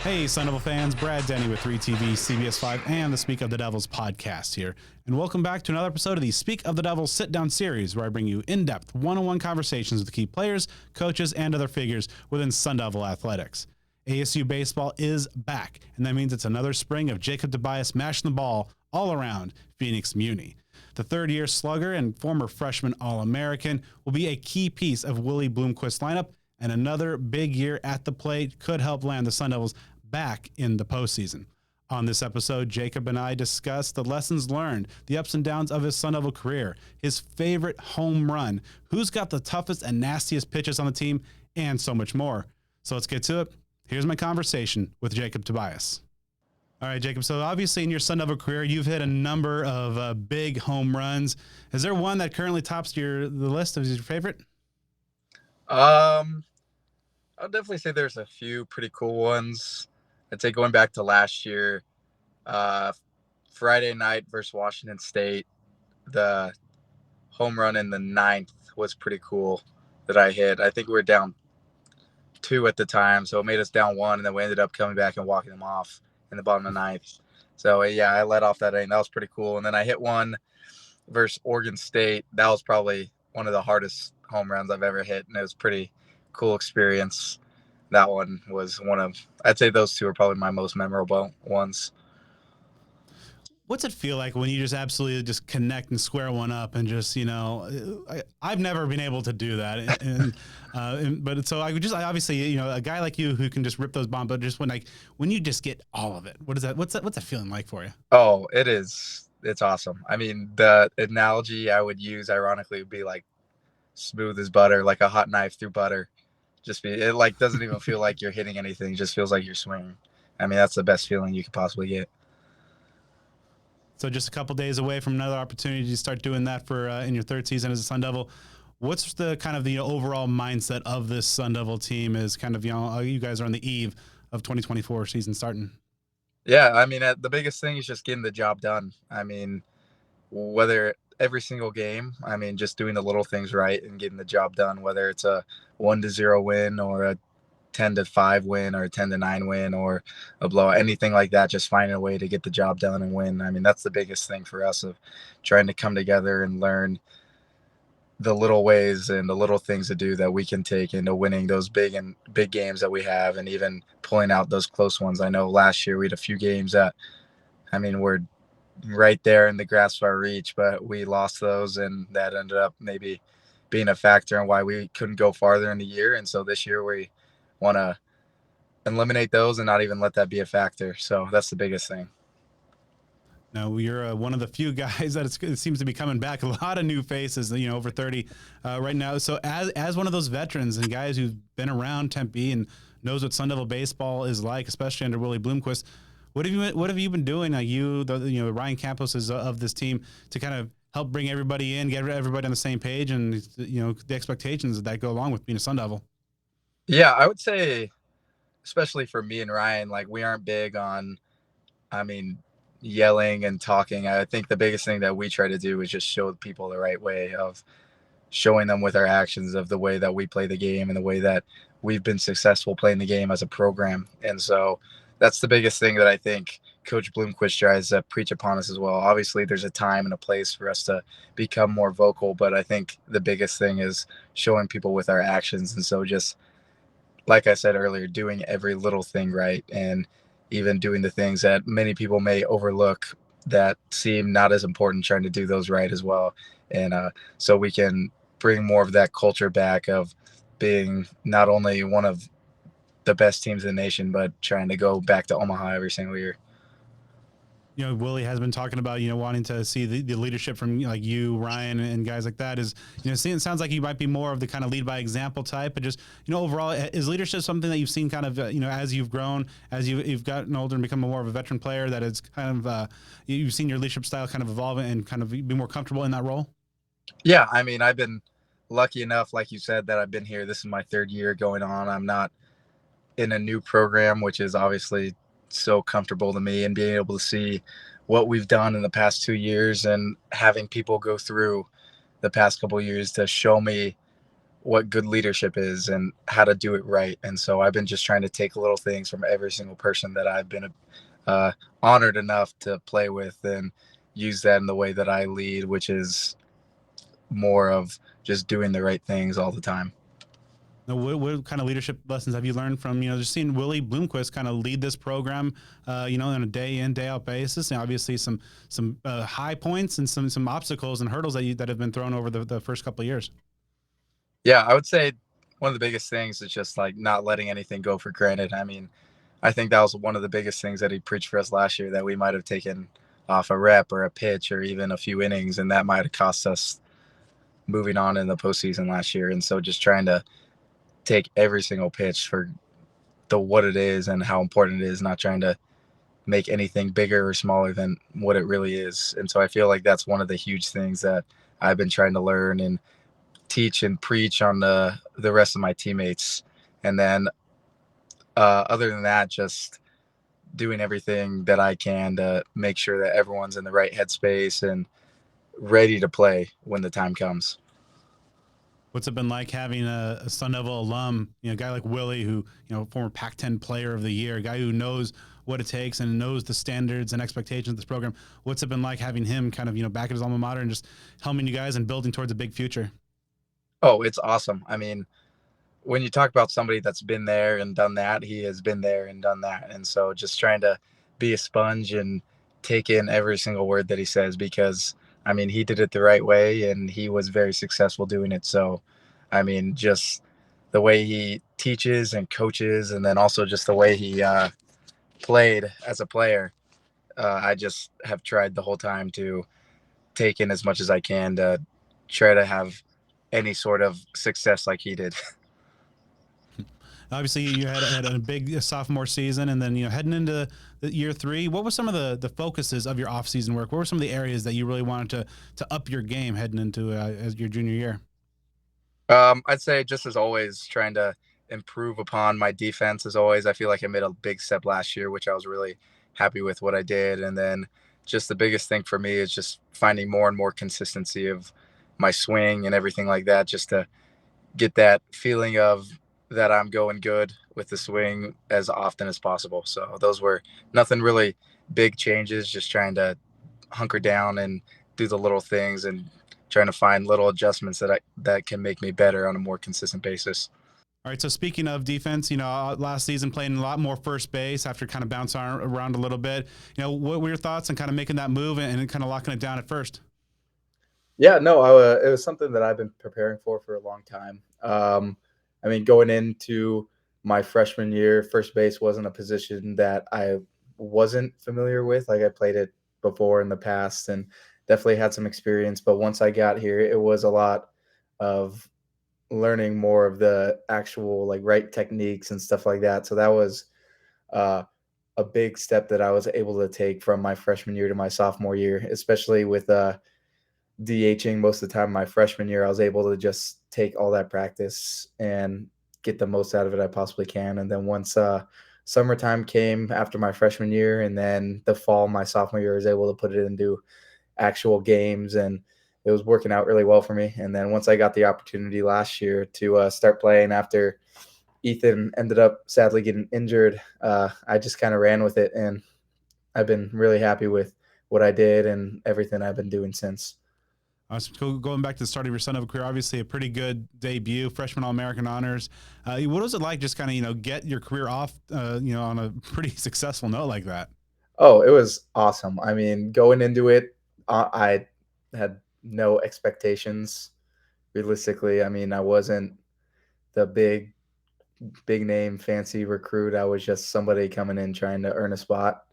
Hey, Sun Devil fans, Brad Denny with 3TV, CBS 5, and the Speak of the Devils podcast here. And welcome back to another episode of the Speak of the Devils Sit-Down series, where I bring you in-depth, one-on-one conversations with key players, coaches, and other figures within Sun Devil athletics. ASU baseball is back, and that means it's another spring of Jacob Tobias mashing the ball all around Phoenix Muni. The third-year slugger and former freshman All-American will be a key piece of Willie Bloomquist lineup, and another big year at the plate could help land the Sun Devils back in the postseason. On this episode, Jacob and I discuss the lessons learned, the ups and downs of his Sun Devil career, his favorite home run, who's got the toughest and nastiest pitches on the team, and so much more. So let's get to it. Here's my conversation with Jacob Tobias. All right, Jacob, so obviously in your Sun Devil career, you've hit a number of big home runs. Is there one that currently tops the list of your favorite? I'll definitely say there's a few pretty cool ones. I'd say going back to last year, Friday night versus Washington State, the home run in the ninth was pretty cool that I hit. I think we were down 2 at the time, so it made us down 1, and then we ended up coming back and walking them off in the bottom of the ninth. So, yeah, I let off that inning. That was pretty cool. And then I hit one versus Oregon State. That was probably one of the hardest home runs I've ever hit, and it was pretty cool experience. That one was I'd say those two are probably my most memorable ones. What's it feel like when you just absolutely just connect and square one up and just, I've never been able to do that. But so I obviously, a guy like you who can just rip those bombs, but just when you just get all of it, what's that feeling like for you? Oh, it's awesome. I mean, the analogy I would use ironically would be like smooth as butter, like a hot knife through butter. It doesn't even feel like you're hitting anything. It just feels like you're swinging. I mean, that's the best feeling you could possibly get. So just a couple days away from another opportunity to start doing that for in your third season as a Sun Devil. What's the kind of the overall mindset of this Sun Devil team? Is kind of you guys are on the eve of 2024 season starting. Yeah, I mean, the biggest thing is just getting the job done. I mean, whether every single game, I mean, just doing the little things right and getting the job done, whether it's a 1-0 win or a 10-5 win or a 10-9 win or a blowout, anything like that, just finding a way to get the job done and win. I mean, that's the biggest thing for us, of trying to come together and learn the little ways and the little things to do that we can take into winning those big games that we have, and even pulling out those close ones. I know last year we had a few games that, I mean, we're right there in the grasp of our reach, but we lost those, and that ended up maybe being a factor in why we couldn't go farther in the year. And so this year we want to eliminate those and not even let that be a factor. So that's the biggest thing. Now, you're one of the few guys that it seems to be coming back. A lot of new faces, over 30 right now. So as one of those veterans and guys who've been around Tempe and knows what Sun Devil baseball is like, especially under Willie Bloomquist, what have you been doing? Ryan Campos is of this team to kind of help bring everybody in, get everybody on the same page, and the expectations that go along with being a Sun Devil. Yeah, I would say, especially for me and Ryan, like, we aren't big on, yelling and talking. I think the biggest thing that we try to do is just show people the right way, of showing them with our actions of the way that we play the game and the way that we've been successful playing the game as a program. And so that's the biggest thing that I think Coach Bloomquist tries to preach upon us as well. Obviously, there's a time and a place for us to become more vocal, but I think the biggest thing is showing people with our actions. And so just, like I said earlier, doing every little thing right, and even doing the things that many people may overlook that seem not as important, trying to do those right as well. And so we can bring more of that culture back of being not only one of the best teams in the nation, but trying to go back to Omaha every single year. Willie has been talking about, wanting to see the leadership from like you, Ryan, and guys like that. Is, it sounds like you might be more of the kind of lead by example type, but just, overall, is leadership something that you've seen kind of, as you've grown, as you've gotten older and become more of a veteran player, that it's kind of, you've seen your leadership style kind of evolve and kind of be more comfortable in that role? Yeah. I mean, I've been lucky enough, like you said, that I've been here. This is my third year going on. I'm not in a new program, which is obviously so comfortable to me, and being able to see what we've done in the past 2 years and having people go through the past couple of years to show me what good leadership is and how to do it right. And so I've been just trying to take little things from every single person that I've been uh, honored enough to play with and use that in the way that I lead, which is more of just doing the right things all the time. Now, what kind of leadership lessons have you learned from, just seeing Willie Bloomquist kind of lead this program, on a day in, day out basis? And obviously some high points and some obstacles and hurdles that have been thrown over the first couple of years. Yeah, I would say one of the biggest things is just like not letting anything go for granted. I mean, I think that was one of the biggest things that he preached for us last year, that we might have taken off a rep or a pitch or even a few innings, and that might have cost us moving on in the postseason last year. And so just trying to take every single pitch for what it is and how important it is, not trying to make anything bigger or smaller than what it really is. And so I feel like that's one of the huge things that I've been trying to learn and teach and preach on the rest of my teammates. And then other than that, just doing everything that I can to make sure that everyone's in the right headspace and ready to play when the time comes. What's it been like having a Sun Devil alum, a guy like Willie, who, former Pac-10 player of the year, a guy who knows what it takes and knows the standards and expectations of this program? What's it been like having him kind of, back at his alma mater and just helping you guys and building towards a big future? Oh, it's awesome. I mean, when you talk about somebody that's been there and done that, he has been there and done that. And so just trying to be a sponge and take in every single word that he says, because I mean, he did it the right way and he was very successful doing it. So, I mean, just the way he teaches and coaches, and then also just the way he played as a player, I just have tried the whole time to take in as much as I can to try to have any sort of success like he did. Obviously, you had a big sophomore season, and then heading into the year 3. What were some of the focuses of your off-season work? What were some of the areas that you really wanted to up your game heading into as your junior year? I'd say, just as always, trying to improve upon my defense. As always, I feel like I made a big step last year, which I was really happy with what I did. And then just the biggest thing for me is just finding more and more consistency of my swing and everything like that, just to get that feeling of that I'm going good with the swing as often as possible. So those were nothing really big changes, just trying to hunker down and do the little things and trying to find little adjustments that can make me better on a more consistent basis. All right. So speaking of defense, last season playing a lot more first base after kind of bouncing around a little bit. What were your thoughts on kind of making that move and kind of locking it down at first? Yeah, no, it was something that I've been preparing for a long time. I mean, going into my freshman year, first base wasn't a position that I wasn't familiar with. Like, I played it before in the past and definitely had some experience. But once I got here, it was a lot of learning more of the actual like right techniques and stuff like that. So that was uh, a big step that I was able to take from my freshman year to my sophomore year, especially with DHing most of the time my freshman year. I was able to just take all that practice and get the most out of it I possibly can. And then once summertime came after my freshman year, and then the fall my sophomore year, I was able to put it into actual games, and it was working out really well for me. And then once I got the opportunity last year to start playing after Ethan ended up sadly getting injured, I just kind of ran with it, and I've been really happy with what I did and everything I've been doing since. So going back to the start of your Sun Devil career, obviously a pretty good debut, freshman All-American honors. What was it like just kind of, get your career off, on a pretty successful note like that? Oh, it was awesome. I mean, going into it, I had no expectations realistically. I mean, I wasn't the big name fancy recruit. I was just somebody coming in trying to earn a spot.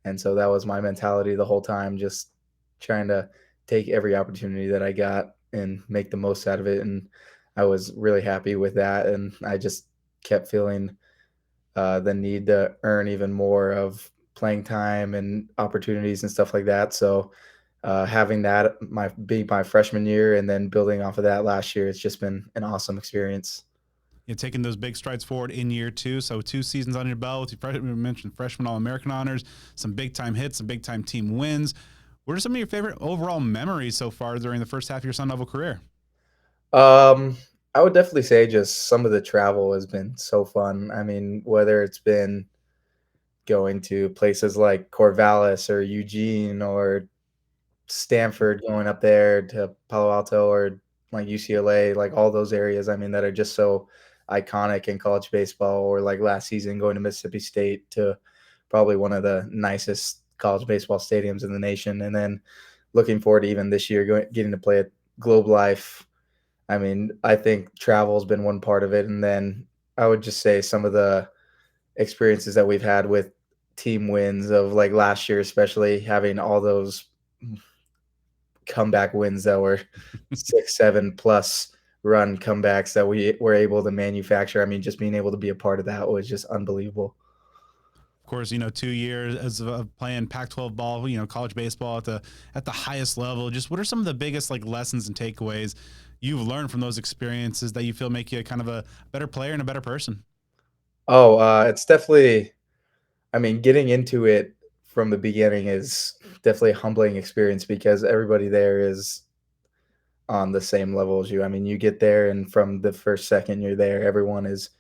And so that was my mentality the whole time, just trying to take every opportunity that I got and make the most out of it. And I was really happy with that. And I just kept feeling the need to earn even more of playing time and opportunities and stuff like that. So having that be my freshman year and then building off of that last year, it's just been an awesome experience. Taking those big strides forward in year 2. So 2 seasons on your belt. You mentioned freshman All-American honors, some big-time hits, some big-time team wins. What are some of your favorite overall memories so far during the first half of your Sun Devil career? I would definitely say just some of the travel has been so fun. I mean, whether it's been going to places like Corvallis or Eugene or Stanford, going up there to Palo Alto or like UCLA, like all those areas, I mean, that are just so iconic in college baseball, or like last season going to Mississippi State to probably one of the nicest college baseball stadiums in the nation. And then looking forward to even this year getting to play at Globe Life. I mean, I think travel's been one part of it. And then I would just say some of the experiences that we've had with team wins of like last year, especially having all those comeback wins that were 6, 7+ run comebacks that we were able to manufacture. I mean, just being able to be a part of that was just unbelievable. Of course, 2 years as of playing Pac-12 ball, college baseball at the highest level. Just what are some of the biggest like lessons and takeaways you've learned from those experiences that you feel make you kind of a better player and a better person? Oh, it's definitely, I mean, getting into it from the beginning is definitely a humbling experience because everybody there is on the same level as you. I mean, you get there, and from the first second you're there, everyone is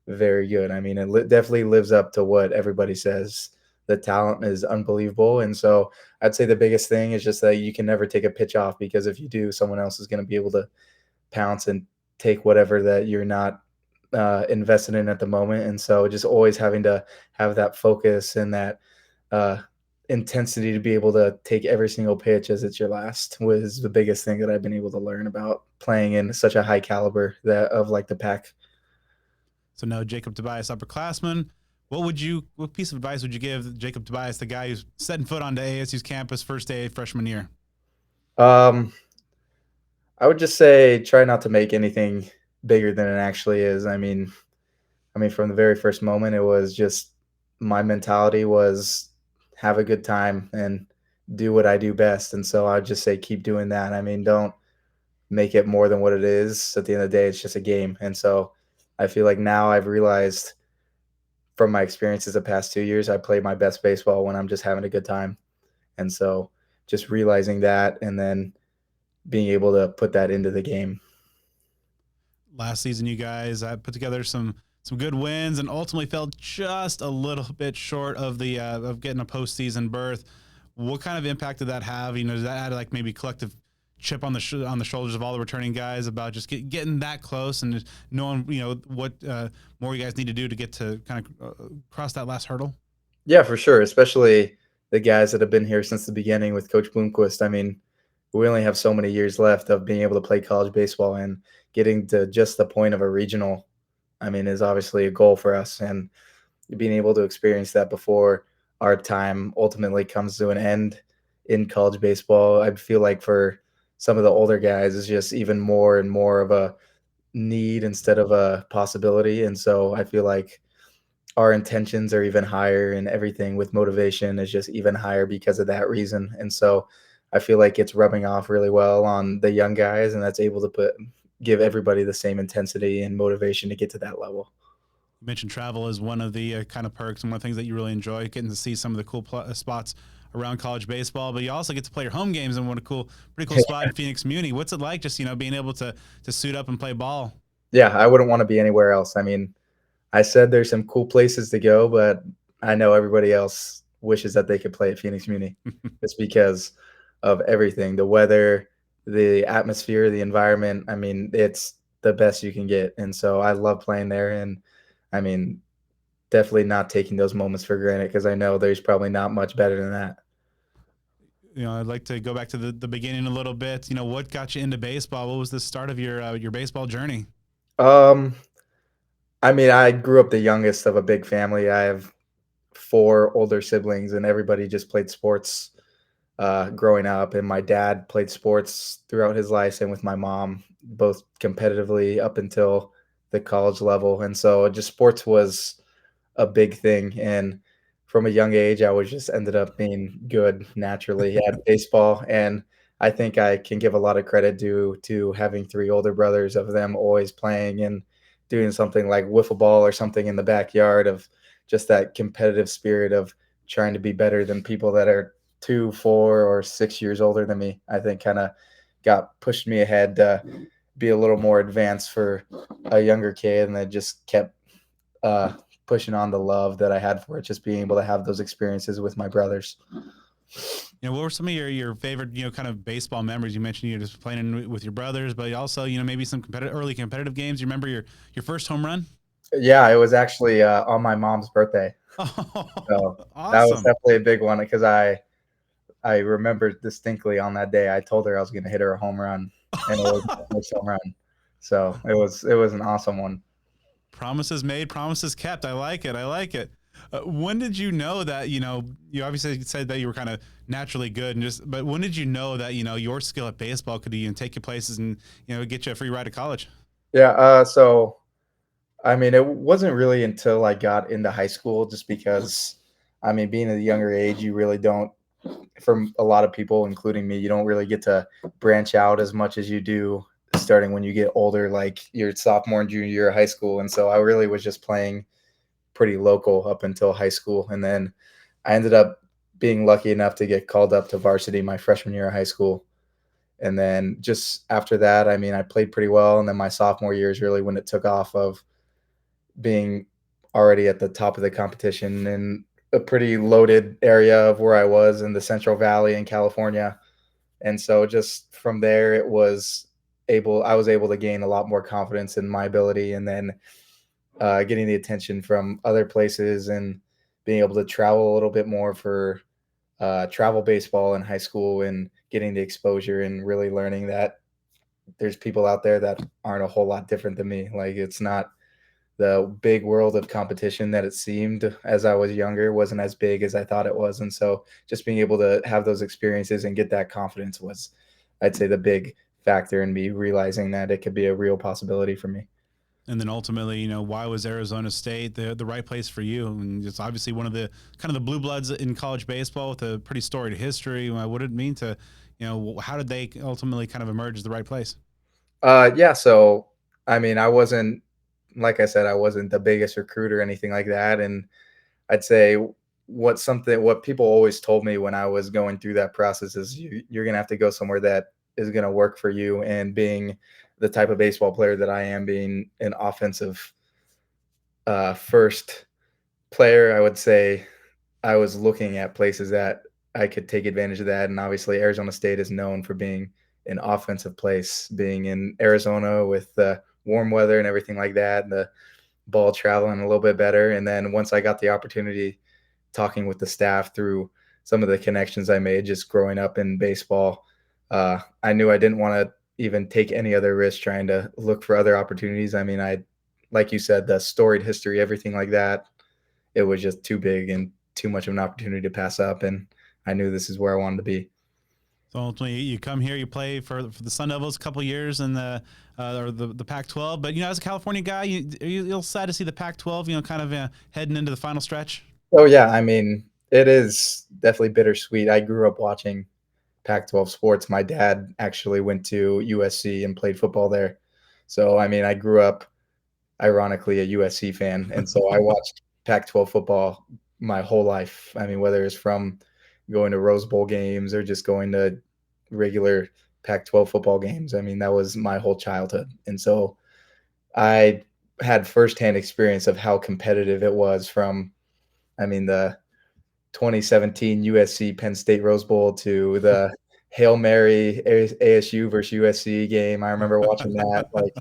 very good. I mean, it definitely lives up to what everybody says. The talent is unbelievable. And so I'd say the biggest thing is just that you can never take a pitch off, because if you do, someone else is going to be able to pounce and take whatever that you're not invested in at the moment. And so just always having to have that focus and that uh, intensity to be able to take every single pitch as it's your last was the biggest thing that I've been able to learn about playing in such a high caliber that of like the pack. So no Jacob Tobias upperclassman. What piece of advice would you give Jacob Tobias, the guy who's setting foot onto ASU's campus first day freshman year? Um, I would just say try not to make anything bigger than it actually is. I mean, from the very first moment, it was just my mentality was have a good time and do what I do best. And so I'd just say keep doing that. I mean, don't make it more than what it is. At the end of the day, it's just a game. And so I feel like now I've realized from my experiences the past 2 years, I play my best baseball when I'm just having a good time. And so just realizing that and then being able to put that into the game. Last season, you guys put together some good wins and ultimately fell just a little bit short of the of getting a postseason berth. What kind of impact did that have? Does that add like maybe collective chip on on the shoulders of all the returning guys about just getting that close and just knowing what more you guys need to do to get to kind of cross that last hurdle? Yeah, for sure. Especially the guys that have been here since the beginning with Coach Bloomquist. I mean, we only have so many years left of being able to play college baseball, and getting to just the point of a regional, I mean, is obviously a goal for us. And being able to experience that before our time ultimately comes to an end in college baseball, I feel like for some of the older guys is just even more and more of a need instead of a possibility. And so I feel like our intentions are even higher, and everything with motivation is just even higher because of that reason. And so I feel like it's rubbing off really well on the young guys, and that's able to give everybody the same intensity and motivation to get to that level. You mentioned travel as one of the kind of perks and one of the things that you really enjoy, getting to see some of the cool spots around college baseball. But you also get to play your home games in one pretty cool spot in Phoenix Muni. What's it like, just being able to suit up and play ball? Yeah, I wouldn't want to be anywhere else. I mean, I said there's some cool places to go, but I know everybody else wishes that they could play at Phoenix Muni just because of everything, the weather, the atmosphere, the environment. I mean, it's the best you can get. And so I love playing there. And I mean, definitely not taking those moments for granted, because I know there's probably not much better than that. I'd like to go back to the beginning a little bit. What got you into baseball? What was the start of your baseball journey? Um, I mean, I grew up the youngest of a big family. I have 4 older siblings, and everybody just played sports growing up. And my dad played sports throughout his life, and with my mom, both competitively up until the college level. And so just sports was a big thing. And from a young age, I was just ended up being good naturally at baseball. And I think I can give a lot of credit due to having 3 older brothers, of them always playing and doing something like wiffle ball or something in the backyard, of just that competitive spirit of trying to be better than people that are 2, 4, or 6 years older than me. I think kind of got pushed me ahead to be a little more advanced for a younger kid, and I just kept uh, pushing on the love that I had for it, just being able to have those experiences with my brothers. What were some of your favorite, kind of baseball memories? You mentioned you just playing with your brothers, but also, maybe some early competitive games. You remember your first home run? Yeah, it was actually on my mom's birthday, so Oh, that was awesome. definitely a big one because I remember distinctly on that day I told her I was going to hit her a home run, and it was my first home run. So it was an awesome one. Promises made, promises kept. I like it. I like it. When did you know that, you obviously said that you were kind of naturally good but when did you know that, your skill at baseball could even take you places and, get you a free ride to college? Yeah, so I mean, it wasn't really until I got into high school, just because, I mean, being at a younger age, you really don't, for a lot of people, including me, you don't really get to branch out as much as you do starting when you get older, like your sophomore and junior year of high school. And so I really was just playing pretty local up until high school. And then I ended up being lucky enough to get called up to varsity my freshman year of high school. And then just after that, I mean, I played pretty well. And then my sophomore year is really when it took off of being already at the top of the competition in a pretty loaded area of where I was in the Central Valley in California. And so just from there, I was able to gain a lot more confidence in my ability, and then getting the attention from other places and being able to travel a little bit more for travel baseball in high school, and getting the exposure and really learning that there's people out there that aren't a whole lot different than me. Like, it's not the big world of competition that it seemed as I was younger, wasn't as big as I thought it was. And so just being able to have those experiences and get that confidence was, I'd say, the big factor in me realizing that it could be a real possibility for me. And then ultimately, why was Arizona State the right place for you? And it's obviously one of the kind of the blue bloods in college baseball with a pretty storied history. What did it mean to, how did they ultimately kind of emerge as the right place? Yeah. So, I mean, like I said, I wasn't the biggest recruit or anything like that. And I'd say what people always told me when I was going through that process is you're going to have to go somewhere that is going to work for you. And being the type of baseball player that I am, being an offensive first player, I would say I was looking at places that I could take advantage of that. And obviously, Arizona State is known for being an offensive place, being in Arizona with the warm weather and everything like that, and the ball traveling a little bit better. And then once I got the opportunity, talking with the staff through some of the connections I made just growing up in baseball, I knew I didn't want to even take any other risk trying to look for other opportunities. I mean, like you said, the storied history, everything like that, it was just too big and too much of an opportunity to pass up. And I knew this is where I wanted to be. So ultimately, you come here, you play for the Sun Devils a couple of years in the Pac-12. But as a California guy, you're sad to see the Pac-12, kind of heading into the final stretch. Oh yeah, I mean, it is definitely bittersweet. I grew up watching Pac-12 sports. My dad actually went to USC and played football there. So, I mean, I grew up ironically a USC fan, and so I watched Pac-12 football my whole life. I mean, whether it's from going to Rose Bowl games or just going to regular Pac-12 football games, I mean, that was my whole childhood. And so I had firsthand experience of how competitive it was from, I mean, the 2017 USC Penn State Rose Bowl to the Hail Mary ASU versus USC game. I remember watching that. Like,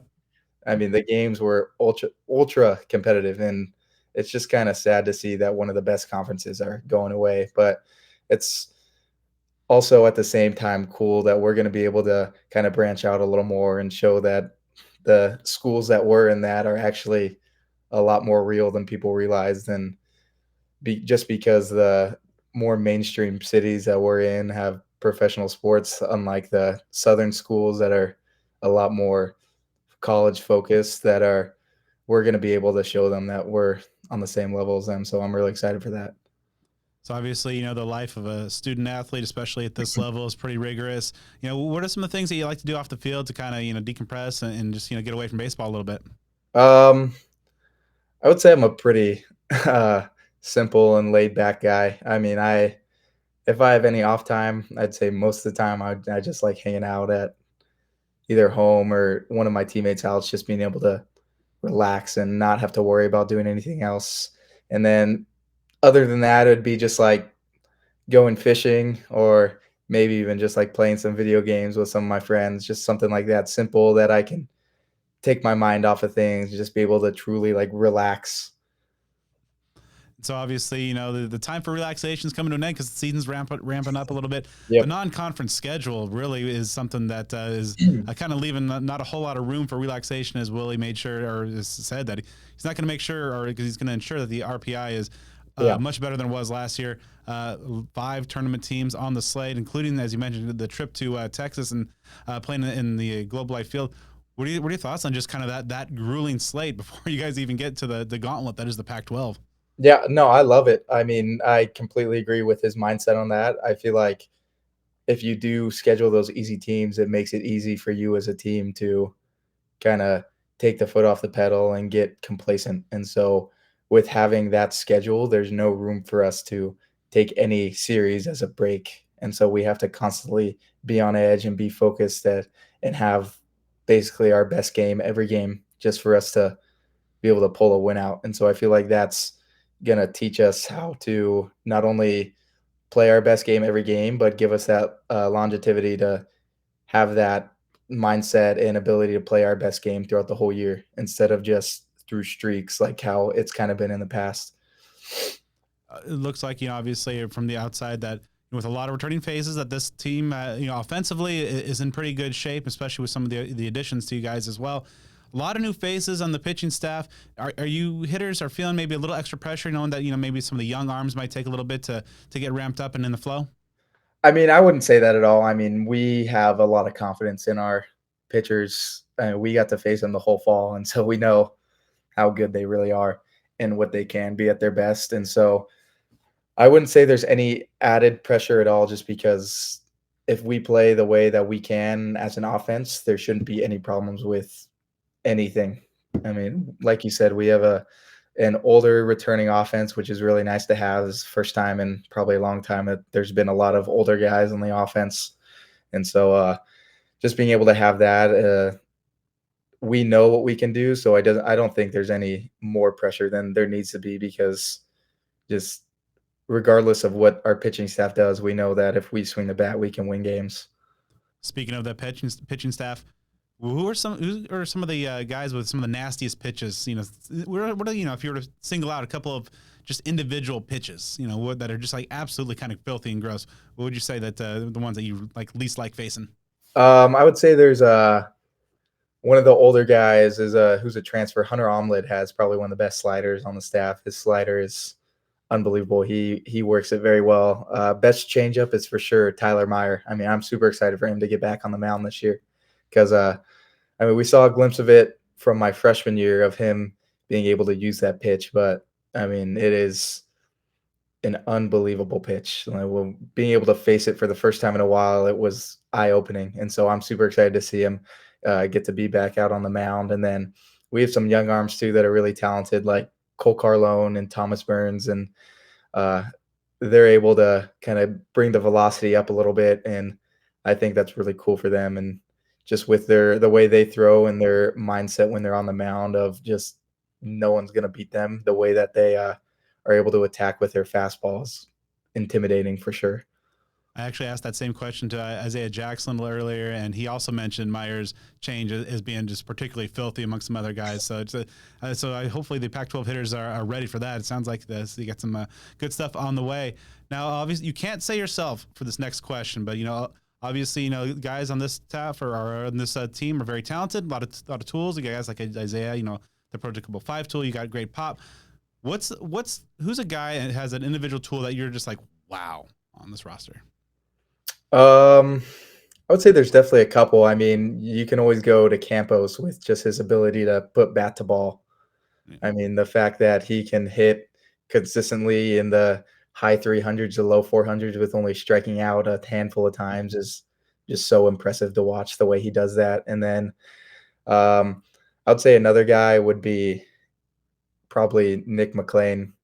I mean, the games were ultra competitive, and it's just kind of sad to see that one of the best conferences are going away. But it's also at the same time cool that we're going to be able to kind of branch out a little more and show that the schools that were in that are actually a lot more real than people realize. And just because the more mainstream cities that we're in have professional sports, unlike the southern schools that are a lot more college focused, that are we're going to be able to show them that we're on the same level as them. So I'm really excited for that. So obviously, the life of a student athlete, especially at this level, is pretty rigorous. What are some of the things that you like to do off the field to kind of, decompress and just, get away from baseball a little bit? Um, I would say I'm a pretty uh, simple and laid back guy. I mean, if I have any off time, I'd say most of the time I just like hanging out at either home or one of my teammates' house, just being able to relax and not have to worry about doing anything else. And then other than that, it'd be just like going fishing or maybe even just like playing some video games with some of my friends, just something like that simple that I can take my mind off of things, just be able to truly like relax. So obviously, the time for relaxation is coming to an end because the season's ramping up a little bit. The Yep. non-conference schedule really is something that is kind of leaving not a whole lot of room for relaxation, as Willie made sure or has said that he's not going to make sure or because he's going to ensure that the RPI is Yeah. much better than it was last year. 5 tournament teams on the slate, including, as you mentioned, the trip to Texas and playing in the Globe Life Field. What are your thoughts on just kind of that grueling slate before you guys even get to the gauntlet that is the Pac-12? Yeah, no, I love it. I mean, I completely agree with his mindset on that. I feel like if you do schedule those easy teams, it makes it easy for you as a team to kind of take the foot off the pedal and get complacent. And so, with having that schedule, there's no room for us to take any series as a break. And so, we have to constantly be on edge and be focused and have basically our best game every game just for us to be able to pull a win out. And so, I feel like that's going to teach us how to not only play our best game every game, but give us that longevity to have that mindset and ability to play our best game throughout the whole year instead of just through streaks like how it's kind of been in the past. It looks like, obviously from the outside that with a lot of returning phases that this team, offensively is in pretty good shape, especially with some of the additions to you guys as well. A lot of new faces on the pitching staff. Are you hitters are feeling maybe a little extra pressure, knowing that maybe some of the young arms might take a little bit to get ramped up and in the flow? I mean, I wouldn't say that at all. I mean, we have a lot of confidence in our pitchers. We got to face them the whole fall, and so we know how good they really are and what they can be at their best. And so I wouldn't say there's any added pressure at all, just because if we play the way that we can as an offense, there shouldn't be any problems with anything. I mean, like you said, we have an older returning offense, which is really nice to have. This is the first time in probably a long time that there's been a lot of older guys on the offense. And so just being able to have that, we know what we can do. So I don't think there's any more pressure than there needs to be, because just regardless of what our pitching staff does, we know that if we swing the bat, we can win games. Speaking of the pitching staff, who are some of the guys with some of the nastiest pitches? What are if you were to single out a couple of just individual pitches, that are just like absolutely kind of filthy and gross, what would you say that the ones that you least like facing? I would say there's one of the older guys is who's a transfer. Hunter Omelet has probably one of the best sliders on the staff. His slider is unbelievable. He works it very well. Best changeup is for sure Tyler Meyer. I mean, I'm super excited for him to get back on the mound this year, because I mean, we saw a glimpse of it from my freshman year of him being able to use that pitch, but I mean, it is an unbelievable pitch. Like, well, being able to face it for the first time in a while, it was eye-opening, and so I'm super excited to see him get to be back out on the mound. And then we have some young arms too that are really talented, like Cole Carlone and Thomas Burns, and uh, they're able to kind of bring the velocity up a little bit, and I think that's really cool for them. And just with the way they throw and their mindset when they're on the mound of just no one's going to beat them, the way that they are able to attack with their fastballs, intimidating for sure. I actually asked that same question to Isaiah Jackson earlier, and he also mentioned Meyer's change as being just particularly filthy amongst some other guys. So hopefully the Pac-12 hitters are ready for that. It sounds like you got some good stuff on the way. Now, obviously, you can't say yourself for this next question, but obviously, guys on this staff or on this team are very talented. A lot of tools. You got guys like Isaiah, the Projectable 5 tool. You got great pop. Who's a guy that has an individual tool that you're just like, wow, on this roster? I would say there's definitely a couple. I mean, you can always go to Campos with just his ability to put bat to ball. Yeah. I mean, the fact that he can hit consistently in the high 300s to low 400s with only striking out a handful of times is just so impressive to watch the way he does that. And then I would say another guy would be probably Nick McLean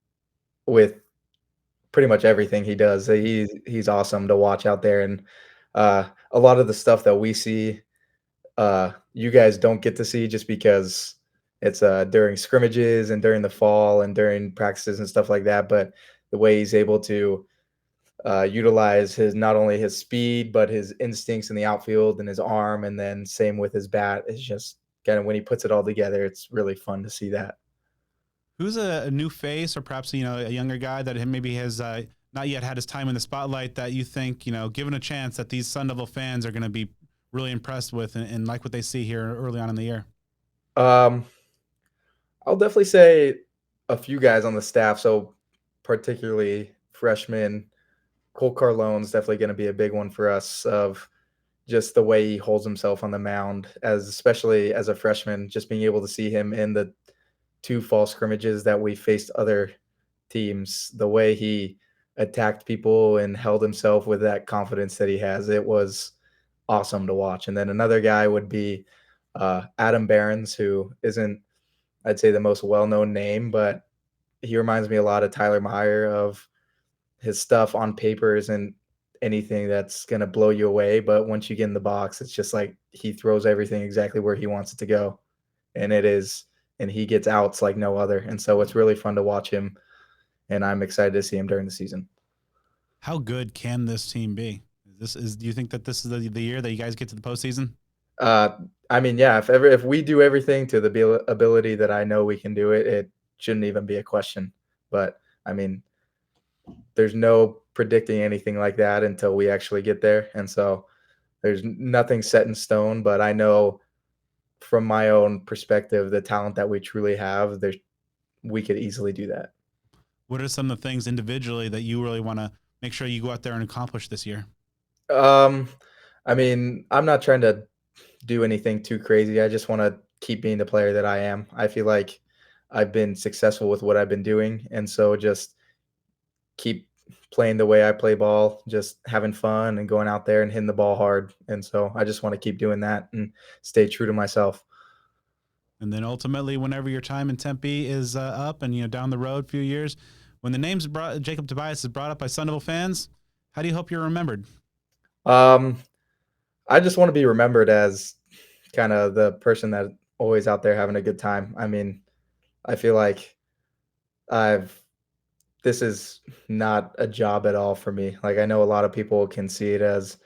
with pretty much everything he does. He's awesome to watch out there, and a lot of the stuff that we see you guys don't get to see just because it's during scrimmages and during the fall and during practices and stuff like that. But the way he's able to utilize his not only his speed but his instincts in the outfield and his arm, and then same with his bat is just kind of when he puts it all together, it's really fun to see that. Who's a new face, or perhaps a younger guy that maybe has not yet had his time in the spotlight that you think given a chance that these Sun Devil fans are going to be really impressed with and like what they see here early on in the year? Um, I'll definitely say a few guys on the staff. So particularly freshman Cole Carlone's definitely going to be a big one for us. Of just the way he holds himself on the mound, as especially as a freshman, just being able to see him in the two fall scrimmages that we faced other teams, the way he attacked people and held himself with that confidence that he has, it was awesome to watch. And then another guy would be Adam Behrens, who isn't, I'd say, the most well-known name, but he reminds me a lot of Tyler Meyer. Of his stuff on paper isn't anything that's going to blow you away, but once you get in the box, it's just like he throws everything exactly where he wants it to go. And it is, and he gets outs like no other. And so it's really fun to watch him, and I'm excited to see him during the season. How good can this team be? Do you think that this is the year that you guys get to the postseason? I mean, yeah, if we do everything to the ability that I know we can do it, it shouldn't even be a question. But I mean, there's no predicting anything like that until we actually get there. And so there's nothing set in stone, but I know from my own perspective, the talent that we truly have, we could easily do that. What are some of the things individually that you really want to make sure you go out there and accomplish this year? I mean, I'm not trying to do anything too crazy. I just want to keep being the player that I am. I feel like I've been successful with what I've been doing. And so just keep playing the way I play ball, just having fun and going out there and hitting the ball hard. And so I just want to keep doing that and stay true to myself. And then ultimately, whenever your time in Tempe is up and down the road a few years, when the name's Jacob Tobias is brought up by Sun Devil fans, how do you hope you're remembered? I just want to be remembered as kind of the person that always out there having a good time. I mean, I feel like this is not a job at all for me. Like, I know a lot of people can see it as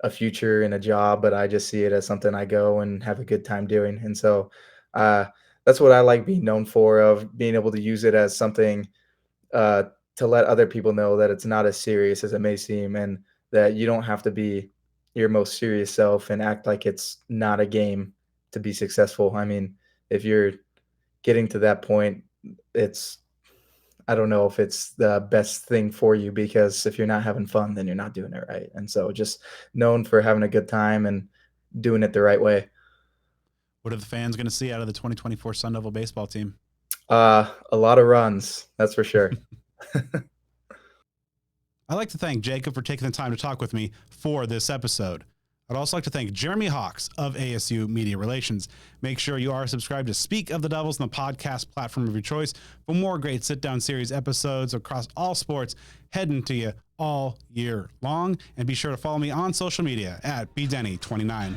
a future in a job, but I just see it as something I go and have a good time doing. And so uh, that's what I like being known for, of being able to use it as something uh, to let other people know that it's not as serious as it may seem, and that you don't have to be your most serious self and act like it's not a game to be successful. I mean, if you're getting to that point, I don't know if it's the best thing for you, because if you're not having fun, then you're not doing it right. And so just known for having a good time and doing it the right way. What are the fans going to see out of the 2024 Sun Devil baseball team? A lot of runs, that's for sure. I'd like to thank Jacob for taking the time to talk with me for this episode. I'd also like to thank Jeremy Hawks of ASU Media Relations. Make sure you are subscribed to Speak of the Devils on the podcast platform of your choice for more great sit-down series episodes across all sports heading to you all year long. And be sure to follow me on social media at bdenny29.